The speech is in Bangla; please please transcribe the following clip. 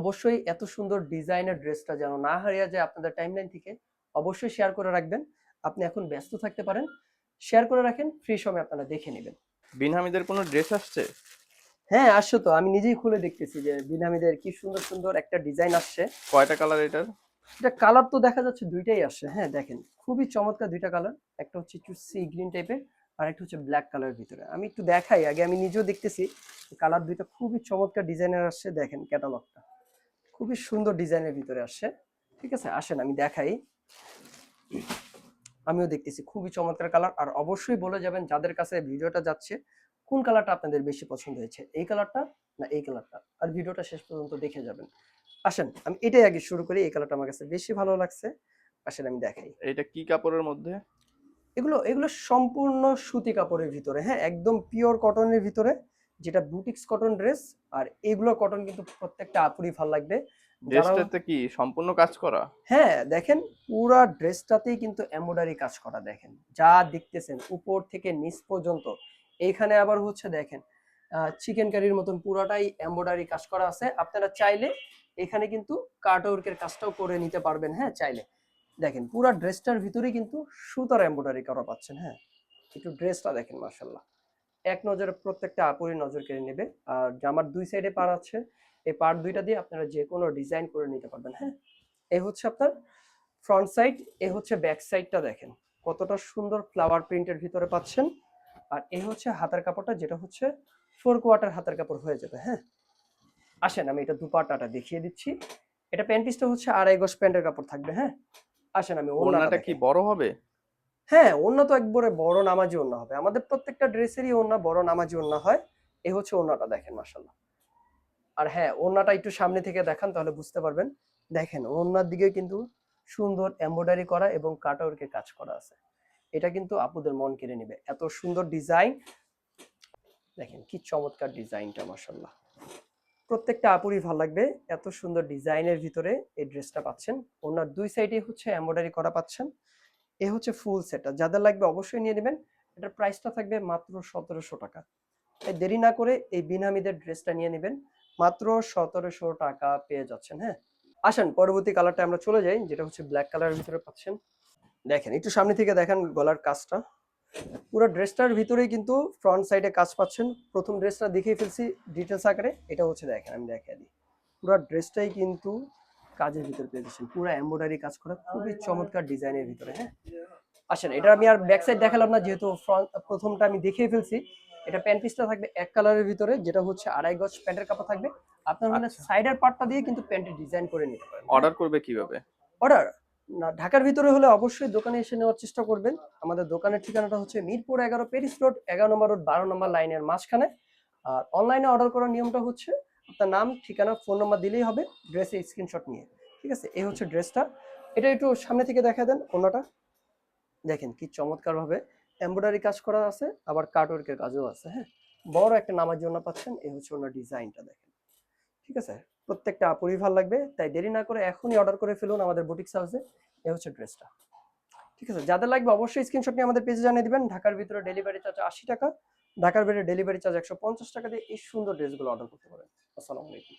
অবশ্যই এত সুন্দর ডিজাইনের ড্রেসটা যেন না হারিয়ে যায় আপনাদের টাইমলাইন থেকে, অবশ্যই শেয়ার করে রাখবেন। আপনি এখন ব্যস্ত থাকতে পারেন, শেয়ার করে রাখেন, ফ্রি সময় আপনারা দেখে নেবেন। বিন হামিদের কোনো ড্রেস আসছে? হ্যাঁ আসছে তো, আমি নিজেই খুলে দেখতেছি যে বিনামিদের কি সুন্দর সুন্দর একটা ডিজাইন আসছে। কয়টা কালার এটার? এটা কালার তো দেখা যাচ্ছে দুইটাই আসছে। হ্যাঁ দেখেন, খুবই চমৎকার দুইটা কালার। একটা হচ্ছে একটু সি গ্রিন টাইপের, আর একটা হচ্ছে ব্ল্যাক কালারের ভিতরে। আমি একটু দেখাই আগে, আমি নিজেও দেখতেছি। কালার দুইটা খুবই চমৎকার ডিজাইনের আসছে। দেখেন ক্যাটালগটা খুবই সুন্দর ডিজাইনের ভিতরে আসছে। ঠিক আছে, আসেন আমি দেখাই। আমিও দেখতেছি খুবই চমৎকার কালার। আর অবশ্যই বলে যাবেন যাদের কাছে ভিডিওটা যাচ্ছে, কোন কালারটা আপনাদের বেশি পছন্দ হয়েছে, এই কালারটা না এই কালারটা। আর ভিডিওটা শেষ পর্যন্ত দেখে যাবেন। আসেন আমি এটাই আগে শুরু করি, এই কালারটা আমার কাছে বেশি ভালো লাগছে। আসেন আমি দেখাই। এটা কি কাপড়ের মধ্যে? এগুলো এগুলো সম্পূর্ণ সুতি কাপড়ের ভিতরে, হ্যাঁ একদম পিওর কটনের ভিতরে, যেটা বুটিক্স কটন ড্রেস। আর এগুলো কটন কিন্তু প্রত্যেকটা আপুরই ভালো লাগবে যারা। ড্রেসটাতে কি সম্পূর্ণ কাজ করা? হ্যাঁ দেখেন, পুরা ড্রেসটাতেই কিন্তু এমব্রয়ডারি কাজ করা। দেখেন যা দেখতেছেন উপর থেকে নিচ পর্যন্ত, এইখানে আবার হচ্ছে দেখেন চিকেন কারির মতন পুরাটাই এমব্রয়ডারি কাজ করা আছে। আপনারা চাইলে এখানে কিন্তু কাটওয়ার্কের কাজটাও করে নিতে পারবেন, হ্যাঁ চাইলে। দেখেন পুরা ড্রেসটার ভিতরেই কিন্তু সুতার এমব্রয়ডারি করা পাচ্ছেন। হ্যাঁ একটু ড্রেসটা দেখেন, মাশাআল্লাহ এক নজরে প্রত্যেকটা আপুরই নজর কেড়ে নেবে। আর জামার দুই সাইডে পার আছে, এই পার দুইটা দিয়ে আপনারা যে কোনো ডিজাইন করে নিতে পারবেন। হ্যাঁ এই হচ্ছে আপনার ফ্রন্ট সাইড, এ হচ্ছে ব্যাক সাইডটা। দেখেন কতটা সুন্দর ফ্লাওয়ার প্রিন্টের ভিতরে পাচ্ছেন। আর এ হচ্ছে হাতার কাপড়টা, যেটা হচ্ছে 4 কোয়ার্টার হাতার কাপড় হয়ে যাবে। হ্যাঁ আসেন আমি এটা দুপাট্টাটা দেখিয়ে দিচ্ছি। এটা প্যান্ট পিসটা হচ্ছে 2.5 গজ প্যান্টের কাপড় থাকবে। হ্যাঁ আসেন আমি ওড়নাটা ওড়নাটা কি দেখাই। বড় হবে? হ্যাঁ ওড়না তো একবারে বড় নামাজি ওড়না হবে, আমাদের প্রত্যেকটা ড্রেসেরই ওড়না বড় নামাজি ওড়না হয়। এ হচ্ছে ওড়নাটা দেখেন, মাশাআল্লাহ। আর হ্যাঁ ওড়নাটা একটু সামনে থেকে দেখান তাহলে বুঝতে পারবেন। দেখেন ওড়নার দিকে কিন্তু সুন্দর এমব্রয়ডারি করা এবং কাটওয়ার্কে কাজ করা আছে। এটা কিন্তু আপুদের মন কেড়ে নেবে, এত সুন্দর ডিজাইন। দেখেন কি চমৎকার ডিজাইনটা, মাশাআল্লাহ প্রত্যেকটা আপুরই ভালো লাগবে। এত সুন্দর ডিজাইনের ভিতরে এই ড্রেসটা পাচ্ছেন। ওনার দুই সাইডে হচ্ছে এমব্রয়ডারি করা পাচ্ছেন। এ হচ্ছে ফুল সেটটা, যাদের লাগবে অবশ্যই নিয়ে নেবেন। এটার প্রাইসটা থাকবে মাত্র 1700 টাকা। তাই দেরি না করে এই বিনামিদের ড্রেসটা নিয়ে নেবেন, মাত্র 1700 টাকা পেয়ে যাচ্ছেন। হ্যাঁ আসেন পরবর্তী কালারটা আমরা চলে যাই, যেটা হচ্ছে ব্ল্যাক কালারের ভিতরে পাচ্ছেন। দেখেন একটু সামনে থেকে দেখেন গলার কাজটা, পুরো ড্রেসটার ভিতরেই কিন্তু ফ্রন্ট সাইডে কাজ পাচ্ছেন। প্রথম ড্রেসটা দেখিয়ে ফেলছি ডিটেলস আকারে, এটা হচ্ছে দেখেন আমি দেখিয়ে দিই। পুরো ড্রেসটাই কিন্তু কাজের ভিতরে পেয়ে যাচ্ছেন, পুরো এমব্রয়ডারি কাজ করা, খুবই চমৎকার ডিজাইনের ভিতরে। হ্যাঁ আসেন এটা আমি আর ব্যাক সাইড দেখালাম না, যেহেতু ফ্রন্ট প্রথমটা আমি দেখিয়ে ফেলছি। এটা প্যান্ট পিসটা থাকবে এক কালারের ভিতরে, যেটা হচ্ছে 2.5 গজ প্যান্টের কাপড় থাকবে। আপনার হলে আচ্ছা, সাইডের পার্টটা দিয়ে কিন্তু প্যান্টের ডিজাইন করে নিতে পারেন। হ্যাঁ অর্ডার করবে কিভাবে? অর্ডার না, ঢাকার ভিতরে হলে অবশ্যই দোকানে এসে নেওয়ার চেষ্টা করবেন। আমাদের দোকানের ঠিকানাটা হচ্ছে মিরপুর 11 পেরিস রোড, 11 নম্বর রোড, 12 নম্বর লাইনের মাঝখানে। আর অনলাইনে অর্ডার করার নিয়মটা হচ্ছে আপনার নাম, ঠিকানা, ফোন নাম্বার দিলেই হবে, ড্রেসের স্ক্রিনশট নিয়ে। ঠিক আছে, এই হচ্ছে ড্রেসটা। এটা একটু সামনে থেকে দেখা দেন অন্যটা। দেখেন কি চমৎকার ভাবে এমব্রয়ডারি কাজ করা আছে, আবার কাটওয়ার্কের কাজও আছে। হ্যাঁ বড় একটা নামার জন্য পাচ্ছেন। এই হচ্ছে ওনার ডিজাইনটা দেখেন। ঠিক আছে, প্রত্যেকটা আপুরই ভালো লাগবে। তাই দেরি না করে এখনই অর্ডার করে ফেলুন আমাদের বুটিক্স হাউসে। এই হচ্ছে ড্রেসটা। ঠিক আছে, যাদের লাগবে অবশ্যই স্ক্রিনশট নিয়ে আমাদের পেজে জানিয়ে দিবেন। ঢাকার ভিতরে ডেলিভারি চার্জ 80 টাকা, ঢাকার বাইরে ডেলিভারি চার্জ 150 টাকা দিয়ে এই সুন্দর ড্রেসগুলো অর্ডার করতে পারেন। আসসালামু আলাইকুম।